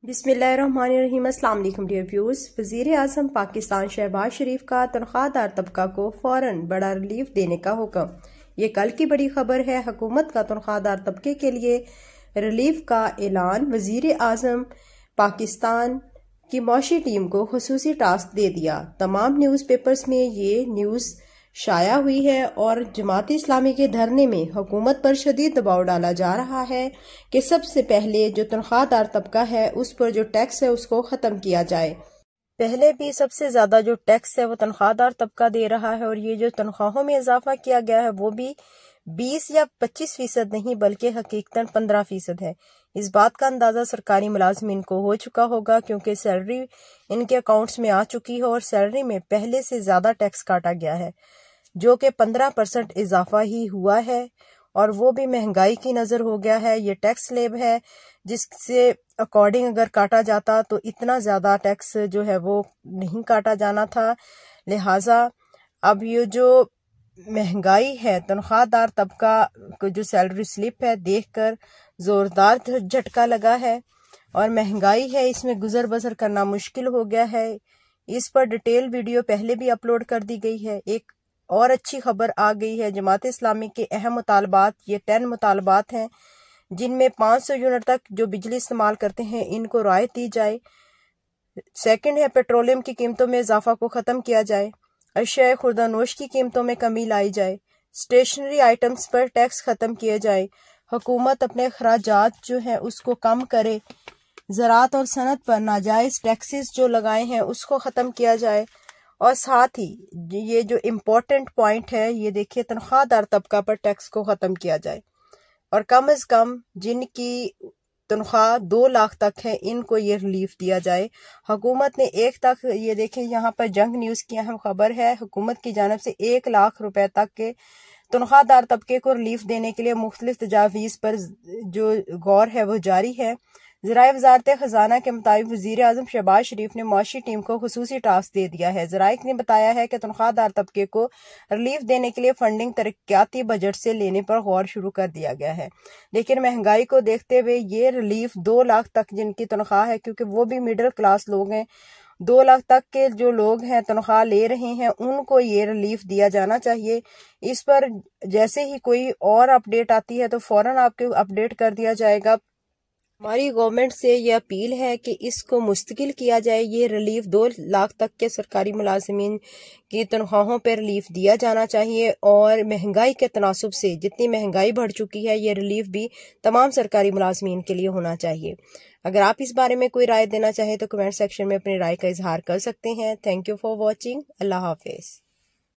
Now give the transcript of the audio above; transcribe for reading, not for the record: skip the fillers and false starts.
बिस्मिल्लाहिर्रहमानिर्रहीम। अस्सलाम वालेकुम डियर व्यूअर्स। वज़ीर आज़म पाकिस्तान शहबाज शरीफ का तनख्वाहदार तबका को फौरन बड़ा रिलीफ देने का हुक्म। ये कल की बड़ी खबर है। हुकूमत का तनख्वाहदार तबके के लिए रिलीफ का ऐलान। वज़ीर आज़म पाकिस्तान की मौशी टीम को खुसूसी टास्क दे दिया। तमाम न्यूज़ पेपर्स में ये न्यूज़ शाया हुई है और जमात इस्लामी के धरने में हुकूमत पर शदीद दबाव डाला जा रहा है कि सबसे पहले जो तनख्वाहदार तबका है उस पर जो टैक्स है उसको ख़त्म किया जाए। पहले भी सबसे ज़्यादा जो टैक्स है वो तनख्वाहदार तबका दे रहा है और ये जो तनख्वाहों में इजाफा किया गया है वो भी 20 या 25% नहीं बल्कि हकीकतन 15% है। इस बात का अंदाज़ा सरकारी मुलाजमीन को हो चुका होगा क्योंकि सैलरी इनके अकाउंट्स में आ चुकी है और सैलरी में पहले से ज़्यादा टैक्स काटा गया है जो कि 15% इजाफा ही हुआ है और वो भी महंगाई की नज़र हो गया है। ये टैक्स स्लैब है जिससे अकॉर्डिंग अगर काटा जाता तो इतना ज़्यादा टैक्स जो है वो नहीं काटा जाना था। लिहाजा अब ये जो महंगाई है, तनख्वाहदार तबका को जो सैलरी स्लिप है देखकर ज़ोरदार झटका लगा है और महंगाई है, इसमें गुजर बसर करना मुश्किल हो गया है। इस पर डिटेल वीडियो पहले भी अपलोड कर दी गई है। एक और अच्छी खबर आ गई है। जमात इस्लामी के अहम मुतालबात, ये 10 मुतालबात हैं जिनमें 500 यूनिट तक जो बिजली इस्तेमाल करते हैं इनको राहत दी जाए। सेकंड है पेट्रोलियम की कीमतों में इजाफा को ख़त्म किया जाए। अशिया खुर्दानोश की कीमतों में कमी लाई जाए। स्टेशनरी आइटम्स पर टैक्स ख़त्म किए जाए। हुकूमत अपने अखराजात जो है उसको कम करे। ज़राअत और सनत पर नाजायज़ टैक्सेस जो लगाए हैं उसको ख़त्म किया जाए। और साथ ही ये जो इम्पोर्टेंट पॉइंट है ये देखिए, तनख्वाहदार तबका पर टैक्स को ख़त्म किया जाए और कम अज़ कम जिनकी तनख्वाह 2 लाख तक है इनको ये रिलीफ दिया जाए। हुकूमत ने 1 तक, ये देखें यहाँ पर जंग न्यूज़ की अहम खबर है, हुकूमत की जानब से 1 लाख रुपए तक के तनख्वाहदार तबके को रिलीफ देने के लिए मुख्तलिफ तजावीज़ पर जो गौर है वो जारी है। ज़राए वज़ारत ख़ज़ाना के मुताबिक वज़ीर आज़म शहबाज शरीफ ने मौशी टीम को खुसूसी टास्क दे दिया है। ज़राए ने बताया है कि तनख्वाहदार तबके को रिलीफ देने के लिए फंडिंग तरक्याती बजट से लेने पर गौर शुरू कर दिया गया है, लेकिन महंगाई को देखते हुए ये रिलीफ 2 लाख तक जिनकी तनख्वाह है, क्योंकि वो भी मिडिल क्लास लोग हैं, 2 लाख तक के जो लोग हैं तनख्वाह ले रहे हैं उनको ये रिलीफ दिया जाना चाहिए। इस पर जैसे ही कोई और अपडेट आती है तो फौरन आपको अपडेट कर दिया जाएगा। हमारी गवर्नमेंट से ये अपील है कि इसको मुस्तकिल किया जाए। ये रिलीफ 2 लाख तक के सरकारी मुलाजमीन की तनख्वाहों पर रिलीफ दिया जाना चाहिए और महंगाई के तनासुब से जितनी महंगाई बढ़ चुकी है ये रिलीफ भी तमाम सरकारी मुलाजमीन के लिए होना चाहिए। अगर आप इस बारे में कोई राय देना चाहें तो कमेंट सेक्शन में अपनी राय का इजहार कर सकते हैं। Thank you for watching. अल्लाह हाफिज़।